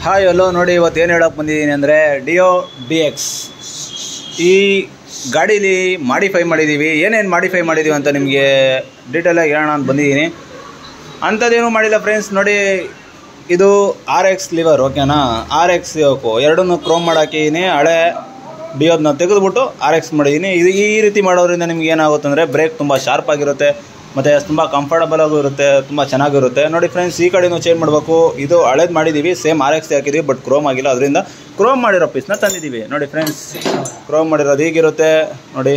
Hi hello ನೋಡಿ, ಇವತ್ತು ಏನು ಹೇಳೋಕೆ ಬಂದಿದ್ದೀನಿ ಅಂದರೆ ಡಿಯೋ DX ಈ ಗಾಡೀಲಿ ಮಾಡಿಫೈ ಮಾಡಿದ್ದೀವಿ. ಏನೇನು ಮಾಡಿಫೈ ಮಾಡಿದ್ದೀವಿ ಅಂತ ನಿಮಗೆ ಡೀಟೇಲಾಗಿ ಹೇಳೋಣ ಅಂತ ಬಂದಿದ್ದೀನಿ. ಅಂಥದ್ದೇನೂ ಮಾಡಿಲ್ಲ ಫ್ರೆಂಡ್ಸ್. ನೋಡಿ, ಇದು RX ಲಿವರ್, ಓಕೆನಾ? RX ಯೋಕು ಎರಡನ್ನೂ ಕ್ರೋಮ್ ಮಾಡಾಕಿದ್ದೀನಿ. ಹಳೆ ಡಿಯೋದನ್ನ ತೆಗೆದುಬಿಟ್ಟು RX ಮಾಡಿದ್ದೀನಿ. ಇದು ಈ ರೀತಿ ಮಾಡೋದ್ರಿಂದ ನಿಮ್ಗೆ ಏನಾಗುತ್ತೆ ಅಂದರೆ ಬ್ರೇಕ್ ತುಂಬ ಶಾರ್ಪ್ ಆಗಿರುತ್ತೆ ಮತ್ತು ತುಂಬ ಕಂಫರ್ಟಬಲ್ ಆಗೂ ಇರುತ್ತೆ, ತುಂಬ ಚೆನ್ನಾಗಿರುತ್ತೆ. ನೋಡಿ ಫ್ರೆಂಡ್ಸ್, ಈ ಕಡೆನೂ ಚೇಂಜ್ ಮಾಡಬೇಕು. ಇದು ಹಳೇದು ಮಾಡಿದ್ದೀವಿ, ಸೇಮ್ RX ಹಾಕಿದ್ದೀವಿ, ಬಟ್ ಕ್ರೋಮ್ ಆಗಿಲ್ಲ. ಅದರಿಂದ ಕ್ರೋಮ್ ಮಾಡಿರೋ ಪೀಸ್ನ ತಂದಿದ್ದೀವಿ. ನೋಡಿ ಫ್ರೆಂಡ್ಸ್, ಕ್ರೋಮ್ ಮಾಡಿರೋದು ಹೀಗಿರುತ್ತೆ. ನೋಡಿ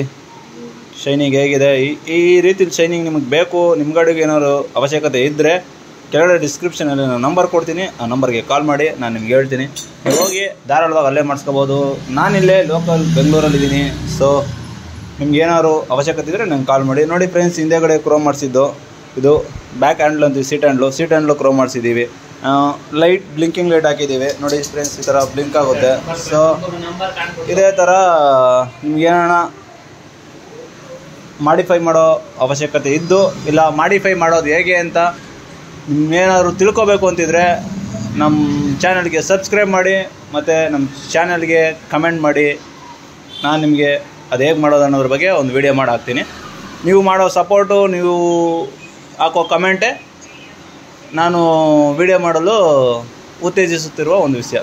ಶೈನಿಂಗ್ ಹೇಗಿದೆ. ಈ ರೀತಿ ಶೈನಿಂಗ್ ನಿಮಗೆ ಬೇಕು, ನಿಮ್ಮ ಗಾಡಿಗೆ ಏನಾದ್ರು ಅವಶ್ಯಕತೆ ಇದ್ದರೆ ಕೆಳಗಡೆ ಡಿಸ್ಕ್ರಿಪ್ಷನಲ್ಲಿ ನಾನು ನಂಬರ್ ಕೊಡ್ತೀನಿ. ಆ ನಂಬರ್ಗೆ ಕಾಲ್ ಮಾಡಿ, ನಾನು ನಿಮ್ಗೆ ಹೇಳ್ತೀನಿ. ನೀವು ಹೋಗಿ ಧಾರವಾಡದಾಗ ಅಲ್ಲೇ ಮಾಡಿಸ್ಕೋಬೋದು. ನಾನಿಲ್ಲೇ ಲೋಕಲ್ ಬೆಂಗಳೂರಲ್ಲಿದ್ದೀನಿ. ಸೊ ನಿಮ್ಗೆ ಏನಾದ್ರು ಅವಶ್ಯಕತೆ ಇದ್ದರೆ ನಂಗೆ ಕಾಲ್ ಮಾಡಿ. ನೋಡಿ ಫ್ರೆಂಡ್ಸ್, ಹಿಂದೆಗಡೆ ಕ್ರೋಮ್ ಮಾಡಿಸಿದ್ದು ಇದು ಬ್ಯಾಕ್ ಹ್ಯಾಂಡ್ಲ್ ಅಂತೀವಿ, seat ಹ್ಯಾಂಡ್ಲು Chrome ಮಾಡಿಸಿದ್ದೀವಿ. Light blinking light ಹಾಕಿದ್ದೀವಿ. ನೋಡಿ ಫ್ರೆಂಡ್ಸ್, ಈ ಥರ ಬ್ಲಿಂಕ್ ಆಗುತ್ತೆ. ಸೊ ಇದೇ ಥರ ನಿಮ್ಗೇನ ಮಾಡಿಫೈ ಮಾಡೋ ಅವಶ್ಯಕತೆ ಇದ್ದು, ಇಲ್ಲ ಮಾಡಿಫೈ ಮಾಡೋದು ಹೇಗೆ ಅಂತ ನಿಮ್ಗೇನಾದ್ರು ತಿಳ್ಕೊಬೇಕು ಅಂತಿದ್ರೆ ನಮ್ಮ ಚಾನಲ್ಗೆ ಸಬ್ಸ್ಕ್ರೈಬ್ ಮಾಡಿ, ಮತ್ತು ನಮ್ಮ ಚಾನಲ್ಗೆ ಕಮೆಂಟ್ ಮಾಡಿ. ನಾನು ನಿಮಗೆ ಅದು ಹೇಗೆ ಮಾಡೋದು ಅನ್ನೋದ್ರ ಬಗ್ಗೆ ಒಂದು ವಿಡಿಯೋ ಮಾಡಿ ಹಾಕ್ತೀನಿ. ನೀವು ಮಾಡೋ ಸಪೋರ್ಟು, ನೀವು ಹಾಕೋ ಕಮೆಂಟೇ ನಾನು ವಿಡಿಯೋ ಮಾಡಲು ಉತ್ತೇಜಿಸುತ್ತಿರುವ ಒಂದು ವಿಷಯ.